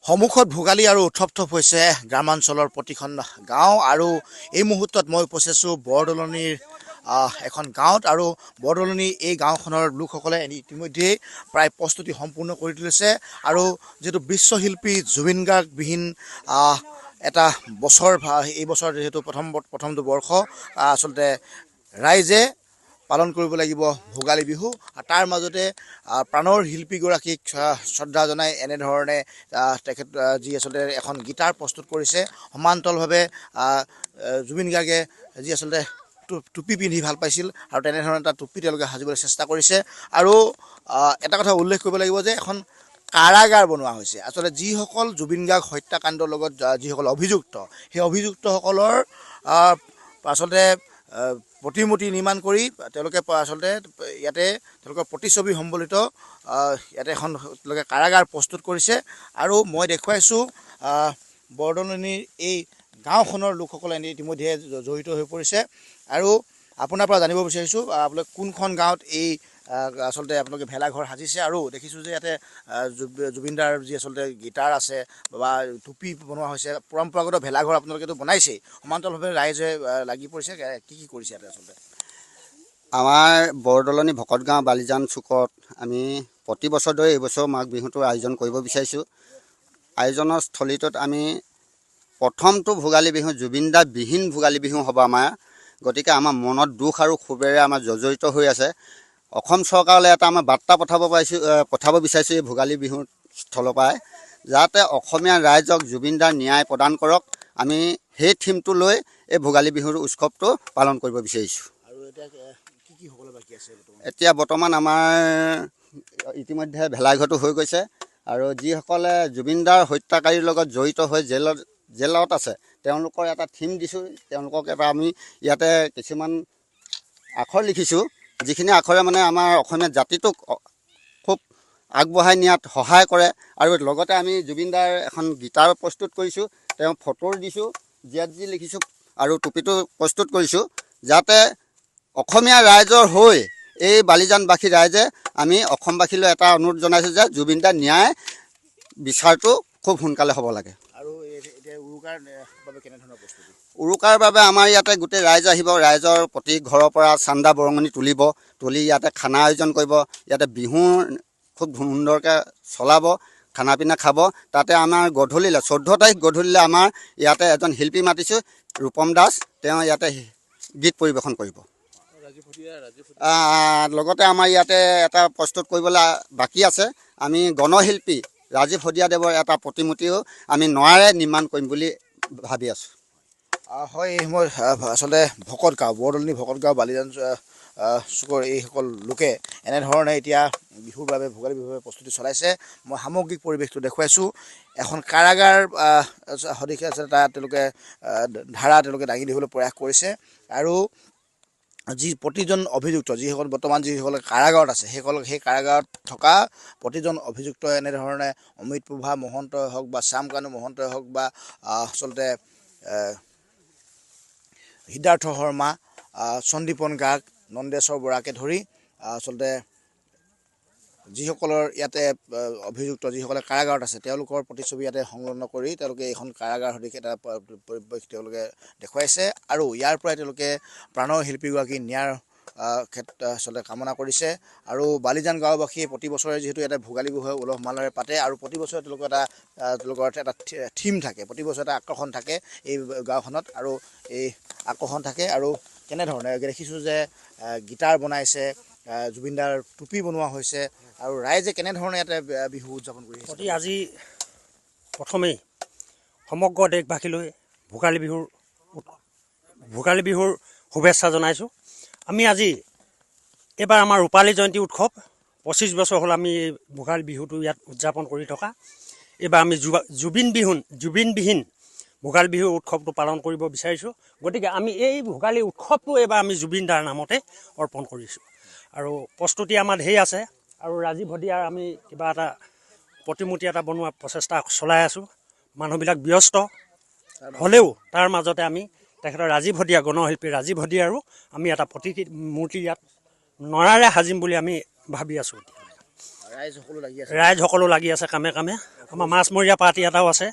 সন্মুখত ভোগালী আৰু উৎসৱ হৈছে গ্ৰামাঞ্চলৰ প্ৰতিখন গাঁও আৰু এই মুহূৰ্তত মই উপস্থিত আছোঁ বৰদলনিৰ এখন গাঁৱত আৰু বৰদলনি এই গাঁওখনৰ লোকসকলে ইতিমধ্যেই প্ৰায় প্ৰস্তুতি সম্পূৰ্ণ কৰি তুলিছে আৰু যিটো বিশ্বশিল্পী জুবিন গাৰ্গবিহীন এটা বছৰ এই বছৰ যিহেতু প্ৰথমটো বৰ্ষ আচলতে ৰাইজে পালন কৰিব লাগিব ভোগালী বিহু আৰু তাৰ মাজতে প্ৰাণৰ শিল্পীগৰাকীক শ্ৰদ্ধা জনাই এনেধৰণে তেখেত যি আচলতে এখন গীটাৰ প্ৰস্তুত কৰিছে সমান্তৰালভাৱে জুবিন গাৰ্গে যি আচলতে টুপি পিন্ধি ভাল পাইছিল আৰু তেনেধৰণে এটা টুপি তেওঁলোকে সাজিবলৈ চেষ্টা কৰিছে আৰু এটা কথা উল্লেখ কৰিব লাগিব যে এখন কাৰাগাৰ বনোৱা হৈছে আচলতে যিসকল জুবিন গাৰ্গ হত্যাকাণ্ডৰ লগত যিসকল অভিযুক্ত সেই অভিযুক্তসকলৰ আচলতে প্ৰতিমূৰ্তি নিৰ্মাণ কৰি তেওঁলোকে আচলতে ইয়াতে তেওঁলোকৰ প্ৰতিছবি সম্বলিত ইয়াতে এখন তেওঁলোকে কাৰাগাৰ প্ৰস্তুত কৰিছে আৰু মই দেখুৱাইছোঁ বৰদলনিৰ এই গাঁওখনৰ লোকসকলে ইতিমধ্যে জড়িত হৈ পৰিছে আৰু আপোনাৰ পৰা জানিব বিচাৰিছোঁ আপোনালোকে কোনখন গাঁৱত এই আচলতে আপোনালোকে ভেলাঘৰ সাজিছে আৰু দেখিছোঁ যে ইয়াতে জুবিনদাৰ যি আচলতে গীটাৰ আছে বা টুপি বনোৱা হৈছে পৰম্পৰাগত ভেলাঘৰ আপোনালোকেতো বনাইছেই সমান্তৰালভাৱে ৰাইজে লাগি পৰিছে কি কৰিছে ইয়াতে আচলতে আমাৰ বৰদলনি ভকত গাঁও বালিজান চুকত আমি প্ৰতি বছৰ দৰে এইবছৰ মাঘ বিহুটোৰ আয়োজন কৰিব বিচাৰিছোঁ আয়োজনৰ স্থলীটোত আমি প্ৰথমটো ভোগালী বিহু জুবিনদা বিহীন ভোগালী বিহু হ'ব আমাৰ গতিকে আমাৰ মনত দুখ আৰু ক্ষোভেৰে আমাৰ জৰ্জৰিত হৈ আছে অসম চৰকাৰলৈ এটা আমাৰ বাৰ্তা পঠাব বিচাৰিছোঁ এই ভোগালী বিহুৰ স্থলৰ পৰাই যাতে অসমীয়া ৰাইজক জুবিনদাৰ ন্যায় প্ৰদান কৰক আমি সেই থিমটো লৈ এই ভোগালী বিহুৰ উৎসৱটো পালন কৰিব বিচাৰিছোঁ এতিয়া বৰ্তমান আমাৰ ইতিমধ্যে ভেলাঘৰটো হৈ গৈছে আৰু যিসকলে জুবিনদাৰ হত্যাকাৰীৰ লগত জড়িত হৈ জেলত আছে তেওঁলোকৰ এটা থিম দিছোঁ তেওঁলোকক এটা আমি ইয়াতে কিছুমান আখৰ লিখিছোঁ যিখিনি আখৰে মানে আমাৰ অসমীয়া জাতিটোক খুব আগবঢ়াই নিয়াত সহায় কৰে আৰু লগতে আমি জুবিনদাৰ এখন গীটাৰ প্ৰস্তুত কৰিছোঁ তেওঁ ফটো দিছোঁ যি লিখিছোঁ আৰু টুপিটো প্ৰস্তুত কৰিছোঁ যাতে অসমীয়া ৰাইজৰ হৈ এই বালিজানবাসী ৰাইজে আমি অসমবাসীলৈ এটা অনুৰোধ জনাইছোঁ যে জুবিনদাৰ ন্যায় বিচাৰটো খুব সোনকালে হ'ব লাগে আৰু এতিয়া কেনেধৰণৰ প্ৰস্তুতি উৰুকাৰ বাবে আমাৰ ইয়াতে গোটেই ৰাইজ আহিব ৰাইজৰ প্ৰতি ঘৰৰ পৰা চান্দা বৰঙণি তুলি ইয়াতে খানা আয়োজন কৰিব ইয়াতে বিহু খুব সুন্দৰকৈ চলাব খানা পিনা খাব তাতে আমাৰ গধূলিলৈ 14 তাৰিখ গধূলিলৈ আমাৰ ইয়াতে এজন শিল্পী মাতিছোঁ ৰূপম দাস তেওঁ ইয়াতে গীত পৰিৱেশন কৰিব লগতে আমাৰ ইয়াতে এটা প্ৰস্তুত কৰিবলৈ বাকী আছে আমি গণশিল্পী ৰাজীৱ শদিয়াদেৱৰ এটা প্ৰতিমূৰ্তিও আমি নয়াৰে নিৰ্মাণ কৰিম বুলি ভাবি আছোঁ হয় এই সময়ত আচলতে ভকত গাঁও বৰদলনি ভকত গাঁও বালিজান চুকৰ এইসকল লোকে এনেধৰণে এতিয়া বিহুৰ বাবে ভোগালী বিহুৰ বাবে প্ৰস্তুতি চলাইছে মই সামগ্ৰিক পৰিৱেশটো দেখুৱাইছোঁ এখন কাৰাগাৰ সদৃশ আছে তাত তেওঁলোকে ধাৰা তেওঁলোকে দাঙি দিবলৈ প্ৰয়াস কৰিছে আৰু যি প্ৰতিজন অভিযুক্ত যিসকল বৰ্তমান যিসকল কাৰাগাৰত আছে সেই কাৰাগাৰত থকা প্ৰতিজন অভিযুক্ত এনেধৰণে অমিত প্ৰভা মহন্তই হওক বা শ্যামকানু মহন্তই হওক বা আচলতে সিদ্ধাৰ্থ শৰ্মা সন্দীপন গাৰ্গ নন্দেশ্বৰ বৰাকে ধৰি আচলতে যিসকলৰ ইয়াতে অভিযুক্ত যিসকলে কাৰাগাৰত আছে তেওঁলোকৰ প্ৰতিছবি ইয়াতে সংলগ্ন কৰি তেওঁলোকে এইখন কাৰাগাৰ সদৃশ এটা পৰিৱেশ তেওঁলোকে দেখুৱাইছে আৰু ইয়াৰ পৰাই তেওঁলোকে প্ৰাণৰ শিল্পীগৰাকী ন্যায়ৰ ক্ষেত্ৰত আচলতে কামনা কৰিছে আৰু বালিজান গাঁওবাসীয়ে প্ৰতি বছৰে যিহেতু ইয়াতে ভোগালী বিহু উলহ মালহেৰে পাতে আৰু প্ৰতি বছৰে তেওঁলোকৰ এটা থিম থাকে প্ৰতি বছৰে এটা আকৰ্ষণ থাকে এই গাঁওখনত আৰু এই আকৰ্ষণ থাকে আৰু কেনেধৰণে দেখিছোঁ যে গীটাৰ বনাইছে জুবিনদাৰ টুপি বনোৱা হৈছে আৰু ৰাইজে কেনেধৰণে ইয়াতে বিহু উদযাপন কৰি আছে আজি প্ৰথমেই সমগ্ৰ দেশবাসীলৈ ভোগালী বিহুৰ শুভেচ্ছা জনাইছোঁ আমি আজি এইবাৰ আমাৰ ৰূপালী জয়ন্তী উৎসৱ 25 বছৰ হ'ল আমি ভোগালী বিহুটো ইয়াত উদযাপন কৰি থকা এইবাৰ আমি জুবিনবিহীন ভোগালী বিহু উৎসৱটো পালন কৰিব বিচাৰিছোঁ গতিকে আমি এই ভোগালী উৎসৱটো এইবাৰ আমি জুবিনদাৰ নামতে অৰ্পণ কৰিছোঁ আৰু প্ৰস্তুতি আমাৰ ঢেৰ আছে আৰু ৰাজীৱ শদিয়াৰ আমি কিবা এটা প্ৰতিমূৰ্তি এটা বনোৱা প্ৰচেষ্টা চলাই আছোঁ মানুহবিলাক ব্যস্ত হ'লেও তাৰ মাজতে আমি তেখেতৰ ৰাজীৱ শদিয়া গণশিল্পী ৰাজীৱ শদিয়াৰো আমি এটা মূৰ্তি ইয়াত নৰাৰে সাজিম বুলি আমি ভাবি আছোঁ ৰাইজ সকলো লাগি আছে ৰাইজ সকলো লাগি আছে কামে কামে। আমাৰ মাছমৰীয়া পাৰ্টি এটাও আছে,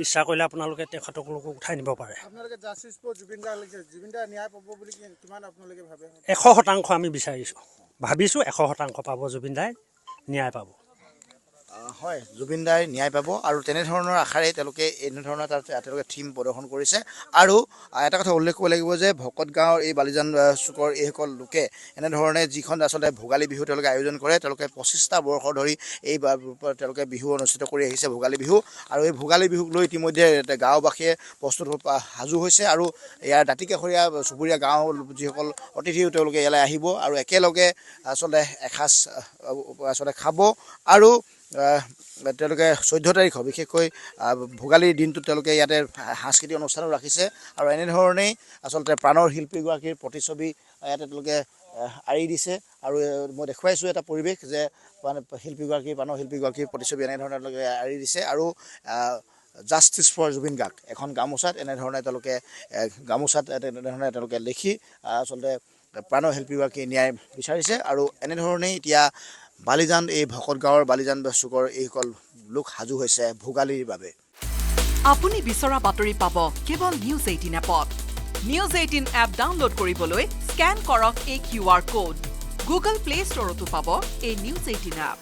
ইচ্ছা কৰিলে আপোনালোকে তেখেতসকলকো উঠাই নিব পাৰে। আপোনালোকে জাষ্টিছ ফৰ জুবিন দাৰ লাগিছে, জুবিন দাৰ ন্যায় পাব বুলি কিমান আপোনালোকে ভাবে? 100% আমি বিচাৰিছোঁ, ভাবিছোঁ 100% পাব, জুবিন দাই ন্যায় পাব। হয়, জুবিন দাই ন্যায় পাব আৰু তেনেধৰণৰ আশাৰে তেওঁলোকে এনেধৰণৰ তেওঁলোকে থিম প্ৰদৰ্শন কৰিছে। আৰু এটা কথা উল্লেখ কৰিব লাগিব যে ভকত গাঁৱৰ এই বালিজান চুকৰ এইসকল লোকে এনেধৰণে যিখন আচলতে ভোগালী বিহু তেওঁলোকে আয়োজন কৰে, তেওঁলোকে 25টা বৰ্ষ ধৰি এই তেওঁলোকে বিহু অনুষ্ঠিত কৰি আহিছে, ভোগালী বিহু। আৰু এই ভোগালী বিহুক লৈ ইতিমধ্যে গাঁওবাসীয়ে প্ৰস্তুত সাজু হৈছে আৰু ইয়াৰ দাঁতিকাষৰীয়া চুবুৰীয়া গাঁও যিসকল অতিথিও তেওঁলোকে ইয়ালৈ আহিব আৰু একেলগে আচলতে এসাঁজ আচলতে খাব। আৰু তেওঁলোকে 14 তাৰিখৰ বিশেষকৈ ভোগালীৰ দিনটোত তেওঁলোকে ইয়াতে সাংস্কৃতিক অনুষ্ঠানো ৰাখিছে। আৰু এনেধৰণেই আচলতে প্ৰাণৰ শিল্পীগৰাকীৰ প্ৰতিচ্ছবি ইয়াতে তেওঁলোকে আঁৰি দিছে। আৰু মই দেখুৱাইছোঁ এটা পৰিৱেশ যে শিল্পীগৰাকী, প্ৰাণৰ শিল্পীগৰাকীৰ প্ৰতিচ্ছবি এনেধৰণে তেওঁলোকে আঁৰি দিছে। আৰু জাষ্টিছ ফৰ জুবিন গাৰ্গ এখন গামোচাত এনেধৰণে তেওঁলোকে এনেধৰণে তেওঁলোকে লিখি আচলতে প্ৰাণৰ শিল্পীগৰাকী ন্যায় বিচাৰিছে। আৰু এনেধৰণেই এতিয়া বালিজান, এই ভকত গাঁৱৰ বালিজান চুকৰ এইসকল লোক সাজু হৈছে ভোগালীৰ বাবে। আপুনি বিচৰা বাতৰি পাব কেৱল নিউজ 18 এপত। নিউজ 18 এপ ডাউনলোড কৰিবলৈ স্কেন কৰক এই QR কোড। গুগল প্লে ষ্টৰতো পাব এই নিউজ 18 এপ।